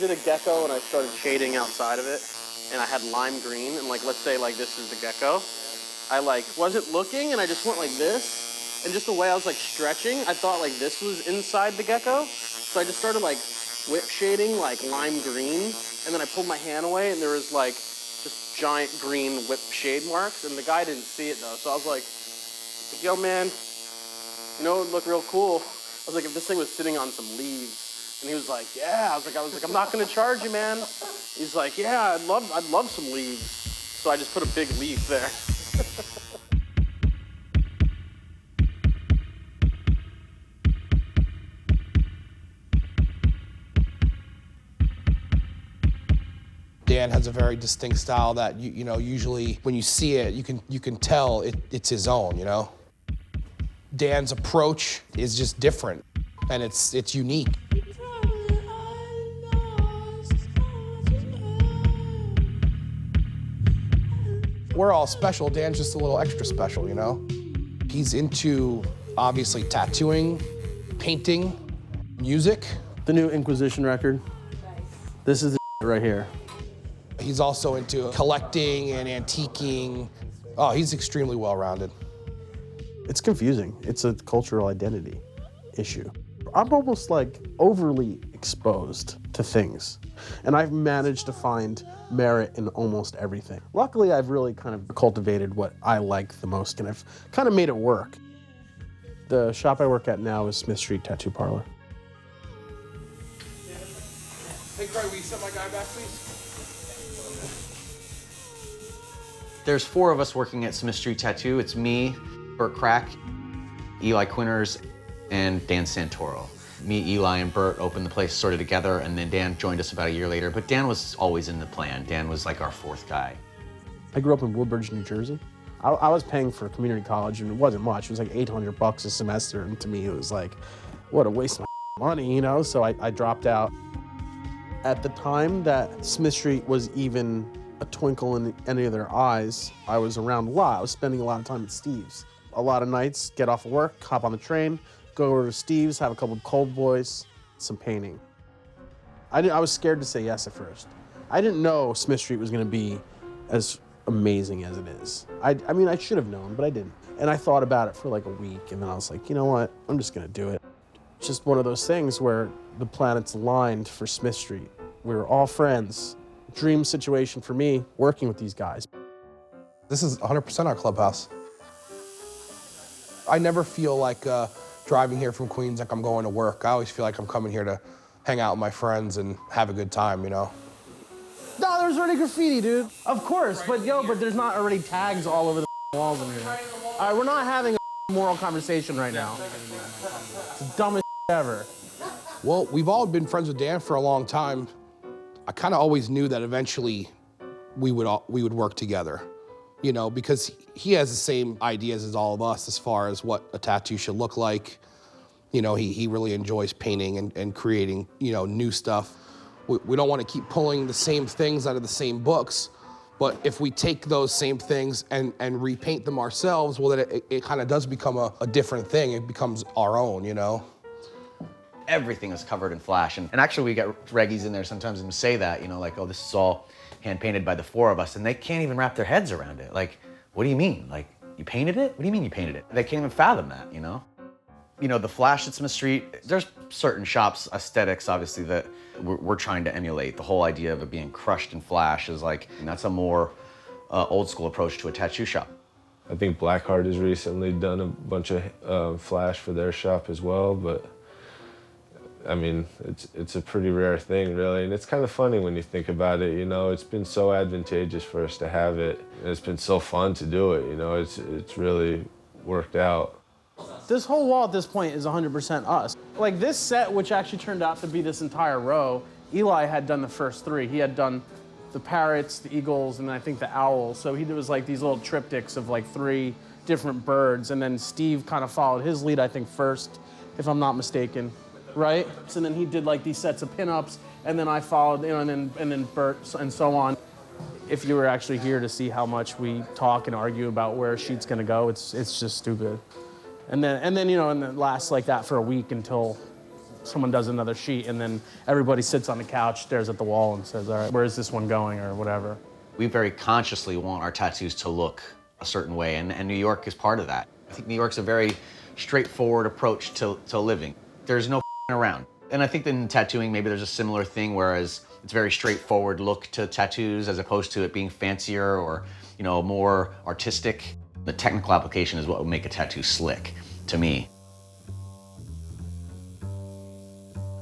did a gecko and I started shading outside of it, and I had lime green, and like, let's say like this is the gecko. I like wasn't looking, and I just went like this, and just the way I was like stretching, I thought like this was inside the gecko, so I just started like whip shading like lime green, and then I pulled my hand away, and there was like just giant green whip shade marks, and the guy didn't see it though, so I was like, yo man, you know, it would look real cool. I was like, if this thing was sitting on some leaves, and he was like, yeah. I was like, I'm not gonna charge you, man. He's like, yeah, I'd love some leaves. So I just put a big leaf there. Dan has a very distinct style that you know, usually when you see it, you can tell it's his own, you know. Dan's approach is just different, and it's unique. We're all special. Dan's just a little extra special, you know? He's into, obviously, tattooing, painting, music. The new Inquisition record. This is the right here. He's also into collecting and antiquing. Oh, he's extremely well-rounded. It's confusing. It's a cultural identity issue. I'm almost like overly exposed to things, and I've managed to find merit in almost everything. Luckily, I've really kind of cultivated what I like the most, and I've kind of made it work. The shop I work at now is Smith Street Tattoo Parlor. Hey, Craig, will you set my guy back, please? There's 4 of us working at Smith Street Tattoo. It's me, Bert Crack, Eli Quinners, and Dan Santoro. Me, Eli, and Bert opened the place sort of together, and then Dan joined us about a year later, but Dan was always in the plan. Dan was like our 4th guy. I grew up in Woodbridge, New Jersey. I was paying for community college, and it wasn't much. It was like $800 a semester, and to me it was like, what a waste of my money, you know? So I dropped out. At the time that Smith Street was even a twinkle in any of their eyes, I was around a lot. I was spending a lot of time at Steve's. A lot of nights, get off of work, hop on the train, go over to Steve's, have a couple of cold boys, some painting. I was scared to say yes at first. I didn't know Smith Street was gonna be as amazing as it is. I mean, I should have known, but I didn't. And I thought about it for like a week, and then I was like, you know what? I'm just gonna do it. It's just one of those things where the planets aligned for Smith Street. We were all friends. Dream situation for me, working with these guys. This is 100% our clubhouse. I never feel like driving here from Queens like I'm going to work. I always feel like I'm coming here to hang out with my friends and have a good time, you know? No, there's already graffiti, dude. Of course, but there's not already tags all over the walls in here. All right, we're not having a moral conversation right now. It's the dumbest ever. Well, we've all been friends with Dan for a long time. I kind of always knew that eventually we would work together, you know, because he has the same ideas as all of us as far as what a tattoo should look like. You know, he really enjoys painting and creating, you know, new stuff. We don't want to keep pulling the same things out of the same books, but if we take those same things and repaint them ourselves, well, then it kind of does become a different thing. It becomes our own, you know? Everything is covered in flash. And actually we get reggies in there sometimes and say that, you know, like, oh, this is all hand-painted by the 4 of us, and they can't even wrap their heads around it. Like, what do you mean? Like, you painted it? What do you mean you painted it? They can't even fathom that, you know? You know, the flash at Smith Street, there's certain shops, aesthetics, obviously, that we're trying to emulate. The whole idea of it being crushed in flash is like, and that's a more old school approach to a tattoo shop. I think Blackheart has recently done a bunch of flash for their shop as well, but I mean, it's a pretty rare thing, really, and it's kind of funny when you think about it, you know? It's been so advantageous for us to have it, and it's been so fun to do it, you know? It's really worked out. This whole wall at this point is 100% us. Like this set, which actually turned out to be this entire row, Eli had done the first 3. He had done the parrots, the eagles, and then I think the owls. So he was like these little triptychs of like 3 different birds, and then Steve kind of followed his lead, I think, first, if I'm not mistaken. Right? So then he did like these sets of pinups, and then I followed, you know, and then Bert, and so on. If you were actually here to see how much we talk and argue about where a sheet's gonna go, it's just stupid. And then you know, and it lasts like that for a week until Someone does another sheet, and then everybody sits on the couch, stares at the wall, and says, all right, where's this one going, or whatever. We very consciously want our tattoos to look a certain way, and New York is part of that. I think New York's a very straightforward approach to living. There's no around. And I think in tattooing, maybe there's a similar thing, whereas it's very straightforward look to tattoos as opposed to it being fancier or, you know, more artistic. The technical application is what would make a tattoo slick, to me.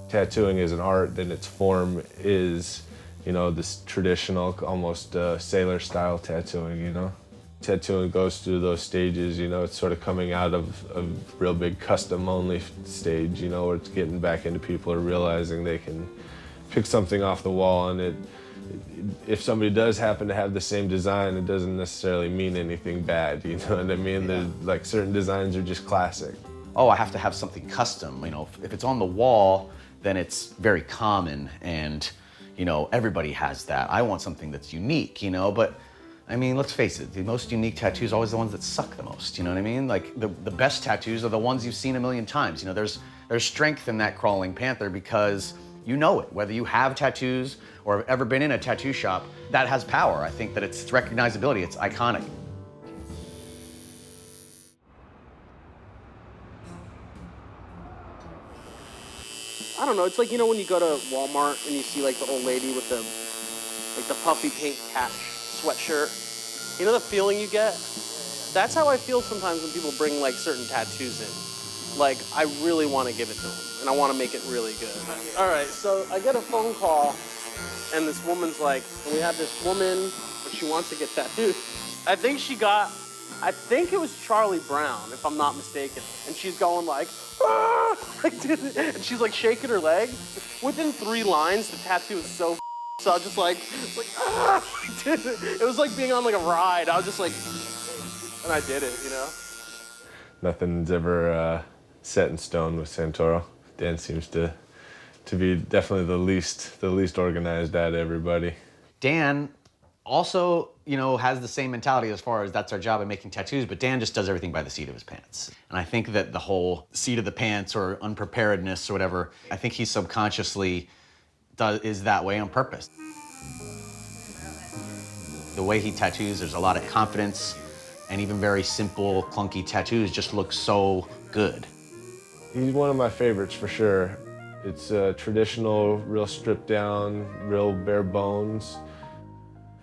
Tattooing is an art, then its form is, you know, this traditional, almost sailor style tattooing, you know? Tattooing goes through those stages, you know, it's sort of coming out of a real big custom only stage, you know, where it's getting back into people are realizing they can pick something off the wall, and if somebody does happen to have the same design, it doesn't necessarily mean anything bad, you know what I mean? Yeah. There's, like, certain designs are just classic. Oh, I have to have something custom, you know, if it's on the wall, then it's very common and, you know, everybody has that. I want something that's unique, you know, but I mean, let's face it, the most unique tattoos are always the ones that suck the most, you know what I mean? Like, the best tattoos are the ones you've seen a million times. You know, there's strength in that crawling panther because you know it. Whether you have tattoos or have ever been in a tattoo shop, that has power. I think that it's recognizability, it's iconic. I don't know, it's like, you know, when you go to Walmart and you see like the old lady with the puffy pink cat sweatshirt. You know the feeling you get? That's how I feel sometimes when people bring like certain tattoos in. Like, I really want to give it to them, and I want to make it really good. All right, so I get a phone call, and this woman's like, we have this woman, but she wants to get tattooed. I think it was Charlie Brown, if I'm not mistaken. And she's going like, ah! And she's like shaking her leg. Within 3 lines, the tattoo is so so I was just like ah! It was like being on like a ride. I was just like, and I did it, you know? Nothing's ever set in stone with Santoro. Dan seems to be definitely the least organized out of everybody. Dan also, you know, has the same mentality as far as that's our job in making tattoos, but Dan just does everything by the seat of his pants. And I think that the whole seat of the pants or unpreparedness or whatever, I think he subconsciously is that way on purpose. The way he tattoos, there's a lot of confidence, and even very simple, clunky tattoos just look so good. He's one of my favorites for sure. It's traditional, real stripped down, real bare bones.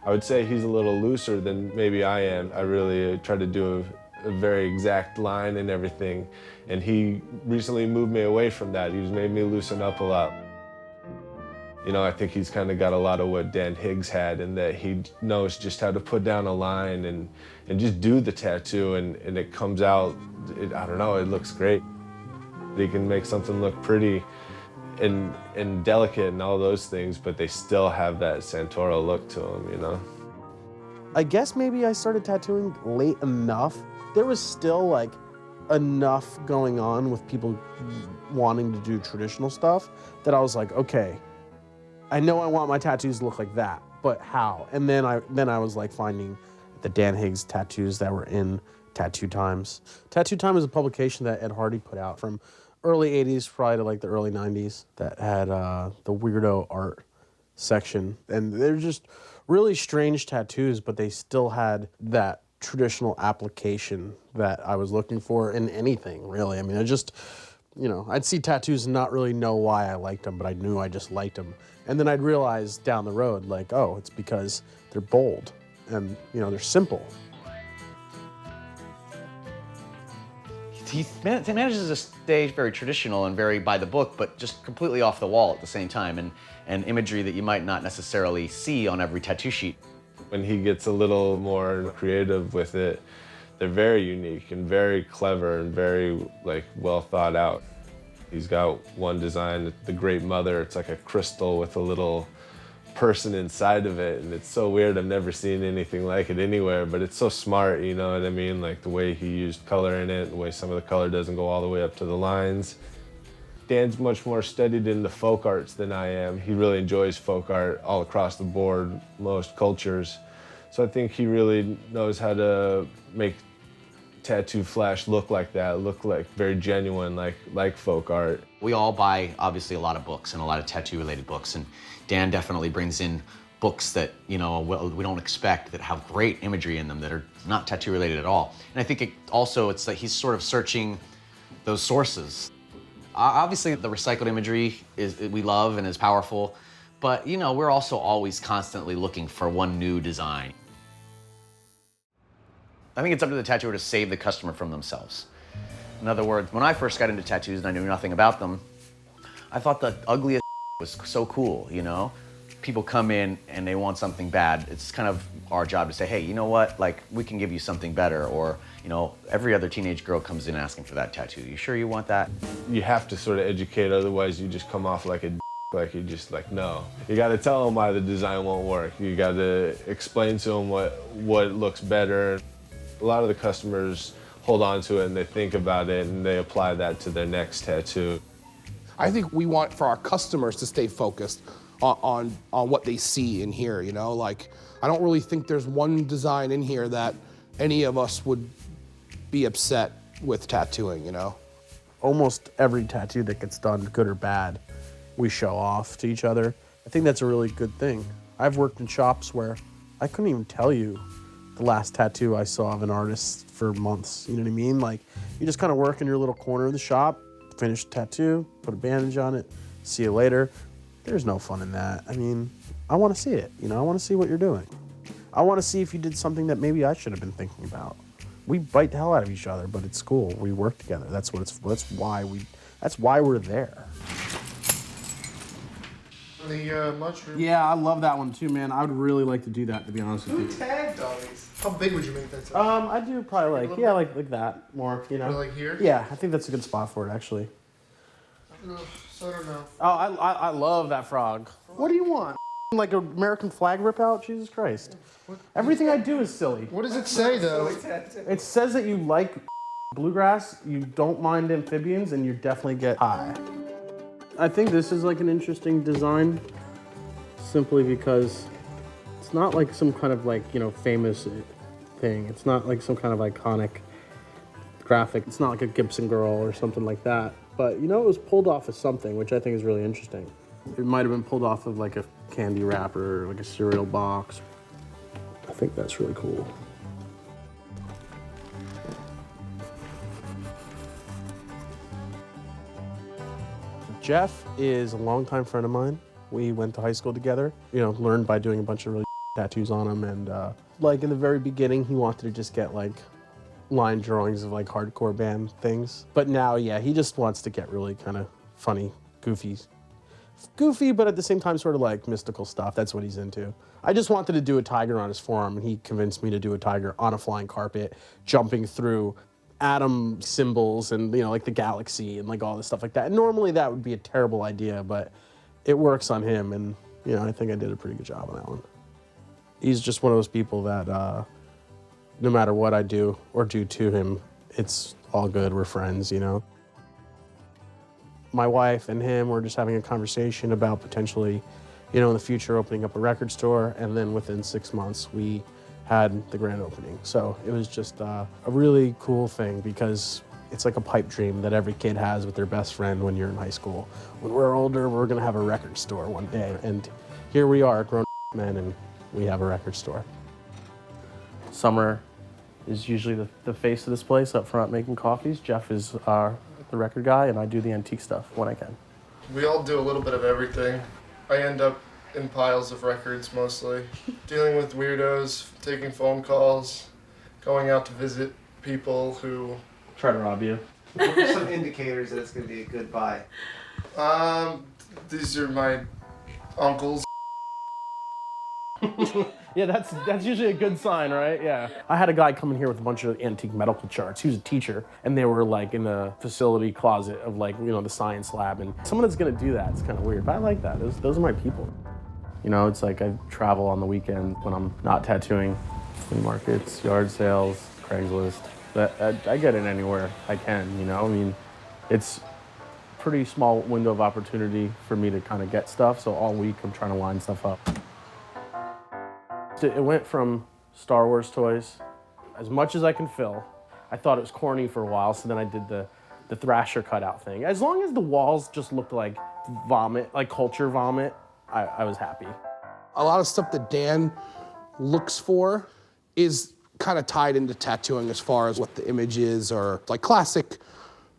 I would say he's a little looser than maybe I am. I really try to do a very exact line and everything, and he recently moved me away from that. He's made me loosen up a lot. You know, I think he's kind of got a lot of what Dan Higgs had, in that he knows just how to put down a line and just do the tattoo, and it comes out, I don't know, it looks great. He can make something look pretty and delicate and all those things, but they still have that Santoro look to them, you know? I guess maybe I started tattooing late enough. There was still like enough going on with people wanting to do traditional stuff that I was like, okay, I know I want my tattoos to look like that, but how? And then I was like finding the Dan Higgs tattoos that were in Tattoo Times. Tattoo Time is a publication that Ed Hardy put out from early 80s, probably to like the early 90s, that had the weirdo art section. And they're just really strange tattoos, but they still had that traditional application that I was looking for in anything, really. I mean, I just, you know, I'd see tattoos and not really know why I liked them, but I knew I just liked them. And then I'd realize down the road, like, oh, it's because they're bold and, you know, they're simple. He manages to stay very traditional and very by the book, but just completely off the wall at the same time, and imagery that you might not necessarily see on every tattoo sheet. When he gets a little more creative with it, they're very unique and very clever and very like well thought out. He's got one design, the Great Mother. It's like a crystal with a little person inside of it, and it's so weird. I've never seen anything like it anywhere, but it's so smart, you know what I mean? Like the way he used color in it, the way some of the color doesn't go all the way up to the lines. Dan's much more studied in the folk arts than I am. He really enjoys folk art all across the board, most cultures. So I think he really knows how to make tattoo flash look like that, look like very genuine, like folk art. We all buy, obviously, a lot of books and a lot of tattoo-related books, and Dan definitely brings in books that, you know, we don't expect, that have great imagery in them that are not tattoo-related at all. And I think it's like he's sort of searching those sources. Obviously, the recycled imagery we love and is powerful, but, you know, we're also always constantly looking for one new design. I think it's up to the tattooer to save the customer from themselves. In other words, when I first got into tattoos and I knew nothing about them, I thought the ugliest was so cool, you know? People come in and they want something bad. It's kind of our job to say, hey, you know what? Like, we can give you something better. Or, you know, every other teenage girl comes in asking for that tattoo. You sure you want that? You have to sort of educate, otherwise you just come off like a like you're just like, no. You got to tell them why the design won't work. You got to explain to them what looks better. A lot of the customers hold on to it and they think about it and they apply that to their next tattoo. I think we want for our customers to stay focused on what they see and hear, you know? Like, I don't really think there's one design in here that any of us would be upset with tattooing, you know? Almost every tattoo that gets done, good or bad, we show off to each other. I think that's a really good thing. I've worked in shops where I couldn't even tell you the last tattoo I saw of an artist for months, you know what I mean? Like, you just kind of work in your little corner of the shop, finish the tattoo, put a bandage on it, see you later. There's no fun in that. I mean, I want to see it, you know? I want to see what you're doing. I want to see if you did something that maybe I should have been thinking about. We bite the hell out of each other, but it's cool. We work together. That's why we're there. The mushroom. Yeah, I love that one too, man. I would really like to do that, to be honest with you. Who tagged all these? How big would you make that? I do probably like that more, you know. Or like here? Yeah, I think that's a good spot for it, actually. So I don't know. Oh, I love that frog. What do you want? Like an American flag rip out? Jesus Christ. Everything I do is silly. What does it say though? It says that you like bluegrass, you don't mind amphibians, and you definitely get high. I think this is like an interesting design simply because it's not like some kind of like, you know, famous thing. It's not like some kind of iconic graphic. It's not like a Gibson girl or something like that. But, you know, it was pulled off of something, which I think is really interesting. It might have been pulled off of like a candy wrapper, like a cereal box. I think that's really cool. Jeff is a longtime friend of mine. We went to high school together, you know, learned by doing a bunch of really tattoos on him. And like in the very beginning, he wanted to just get like line drawings of like hardcore band things. But now, yeah, he just wants to get really kind of funny, goofy, but at the same time sort of like mystical stuff. That's what he's into. I just wanted to do a tiger on his forearm, and he convinced me to do a tiger on a flying carpet, jumping through atom symbols and, you know, like the galaxy and like all this stuff like that. And normally that would be a terrible idea, but it works on him, and, you know, I think I did a pretty good job on that one. He's just one of those people that no matter what I do or do to him, it's all good. We're friends, you know. My wife and him were just having a conversation about potentially, you know, in the future opening up a record store, and then within 6 months we had the grand opening. So it was just a really cool thing, because it's like a pipe dream that every kid has with their best friend when you're in high school. When we're older, we're gonna have a record store one day. And here we are, grown men, and we have a record store. Summer is usually the face of this place up front making coffees. Jeff is the record guy, and I do the antique stuff when I can. We all do a little bit of everything. I end up in piles of records mostly. Dealing with weirdos, taking phone calls, going out to visit people who Try to rob you. What are some indicators that it's going to be a good buy? These are my uncles. Yeah, that's usually a good sign, right? Yeah. I had a guy come in here with a bunch of antique medical charts. He was a teacher, and they were like in the facility closet of like, you know, the science lab. And someone that's gonna do that, it's kind of weird, but I like that. Those are my people. You know, it's like I travel on the weekend when I'm not tattooing, flea markets, yard sales, Craigslist. But I get it anywhere I can, you know? I mean, it's a pretty small window of opportunity for me to kind of get stuff, so all week I'm trying to line stuff up. It went from Star Wars toys, as much as I can fill, I thought it was corny for a while, so then I did the Thrasher cutout thing. As long as the walls just looked like vomit, like culture vomit, I was happy. A lot of stuff that Dan looks for is kind of tied into tattooing as far as what the image is, or like classic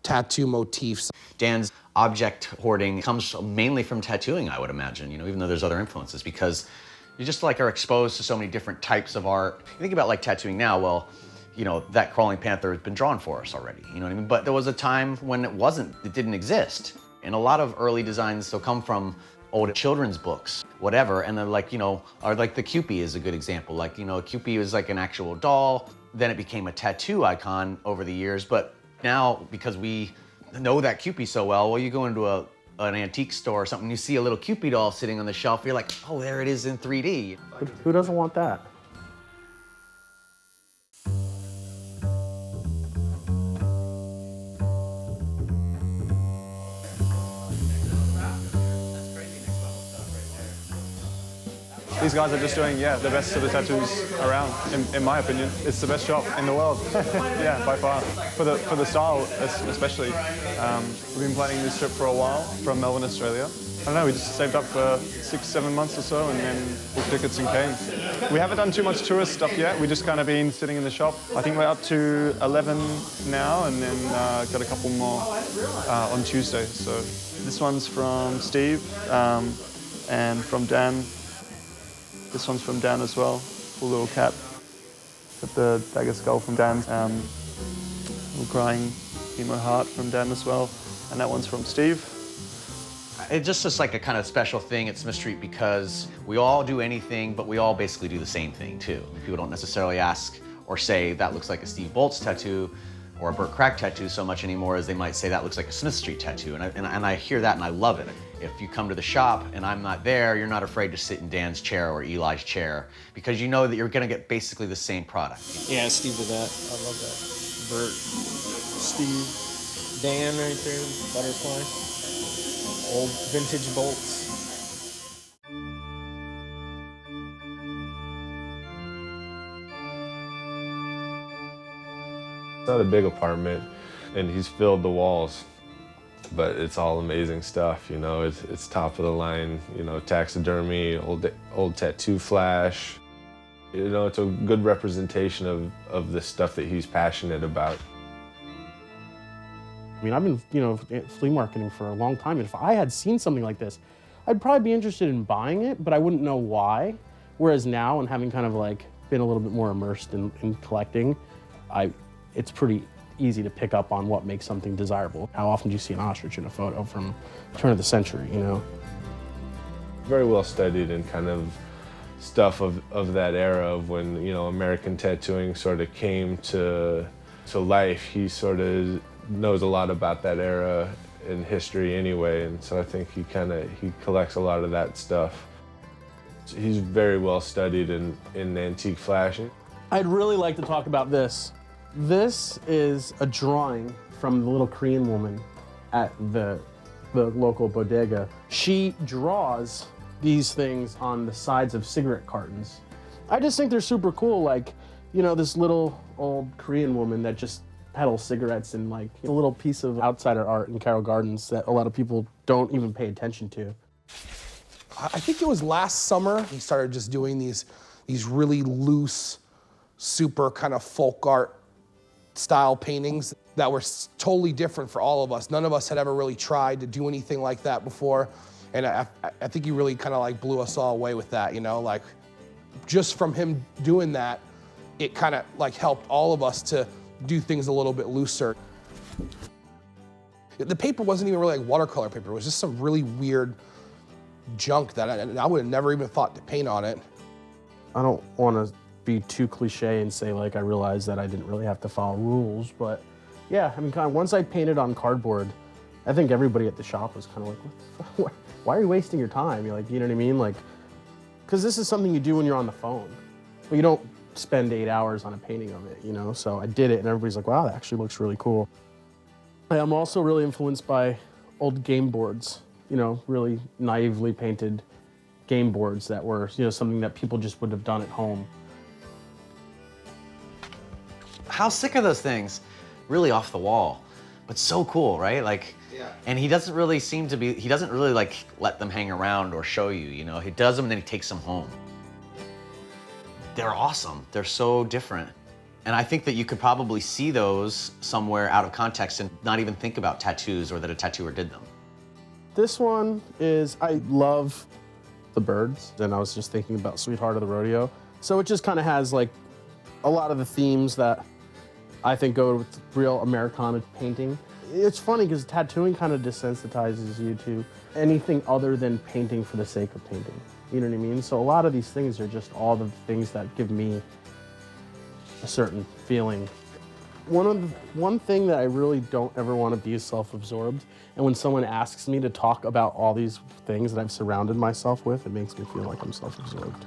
tattoo motifs. Dan's object hoarding comes mainly from tattooing, I would imagine, you know, even though there's other influences, because you just like are exposed to so many different types of art. You think about like tattooing now, well, you know, that crawling panther has been drawn for us already, you know what I mean? But there was a time when it didn't exist. And a lot of early designs still come from old children's books, whatever, and then like, you know, or like the Cupid is a good example. Like, you know, Cupid was like an actual doll, then it became a tattoo icon over the years, but now, because we know that Cupid so well, you go into an antique store or something, you see a little Cupid doll sitting on the shelf, you're like, oh, there it is in 3D. Who doesn't want that? These guys are just doing, the best sort of tattoos around, in my opinion. It's the best shop in the world, yeah, by far. For the style, especially. We've been planning this trip for a while from Melbourne, Australia. I don't know, we just saved up for 6-7 months or so and then booked tickets and came. We haven't done too much tourist stuff yet. We've just kind of been sitting in the shop. I think we're up to 11 now and then got a couple more on Tuesday. So this one's from Steve and from Dan. This one's from Dan as well, cool little cat. Got the dagger skull from Dan, little crying emo heart from Dan as well, and that one's from Steve. It's just like a kind of special thing at Smith Street because we all do anything, but we all basically do the same thing too. People don't necessarily ask or say that looks like a Steve Boltz tattoo or a Burt Crack tattoo so much anymore as they might say that looks like a Smith Street tattoo, and I hear that and I love it. If you come to the shop and I'm not there, you're not afraid to sit in Dan's chair or Eli's chair because you know that you're gonna get basically the same product. Yeah, Steve did that. I love that. Bert, Steve, Dan right there, butterfly. Old vintage bolts. It's not a big apartment, and he's filled the walls, but it's all amazing stuff, you know. It's top of the line, you know, taxidermy, old tattoo flash. You know, it's a good representation of the stuff that he's passionate about. I mean, I've been, you know, flea marketing for a long time. If I had seen something like this, I'd probably be interested in buying it, but I wouldn't know why. Whereas now, and having kind of like been a little bit more immersed in collecting, it's pretty easy to pick up on what makes something desirable. How often do you see an ostrich in a photo from the turn of the century, you know? Very well studied and kind of stuff of that era of when, you know, American tattooing sort of came to life. He sort of knows a lot about that era in history anyway, and so I think he collects a lot of that stuff. He's very well studied in antique flashing. I'd really like to talk about this. This is a drawing from the little Korean woman at the local bodega. She draws these things on the sides of cigarette cartons. I just think they're super cool, like, you know, this little old Korean woman that just peddles cigarettes and like a little piece of outsider art in Carroll Gardens that a lot of people don't even pay attention to. I think it was last summer he started just doing these really loose, super kind of folk art style paintings that were totally different for all of us. None of us had ever really tried to do anything like that before. And I think he really kind of like blew us all away with that, you know, like just from him doing that, it kind of like helped all of us to do things a little bit looser. The paper wasn't even really like watercolor paper. It was just some really weird junk that I would have never even thought to paint on it. I don't want to be too cliche and say like I realized that I didn't really have to follow rules, but yeah, I mean, kind of once I painted on cardboard, I think everybody at the shop was kind of like, why are you wasting your time? You're like, you know what I mean? Like, because this is something you do when you're on the phone, but you don't spend 8 hours on a painting of it, you know? So I did it and everybody's like, wow, that actually looks really cool. I'm also really influenced by old game boards, you know, really naively painted game boards that were, you know, something that people just would have done at home. how sick are those things? Really off the wall, but so cool, right? Like, Yeah. and he doesn't really seem to be, he doesn't really like let them hang around or show you, you know? He does them and then he takes them home. They're awesome. They're so different. And I think that you could probably see those somewhere out of context and not even think about tattoos or that a tattooer did them. This one is, I love the birds, and I was just thinking about Sweetheart of the Rodeo. So it just kind of has like a lot of the themes that I think go with real Americana painting. It's funny because tattooing kind of desensitizes you to anything other than painting for the sake of painting. You know what I mean? So a lot of these things are just all the things that give me a certain feeling. One thing that I really don't ever want to be is self-absorbed. And when someone asks me to talk about all these things that I've surrounded myself with, it makes me feel like I'm self-absorbed.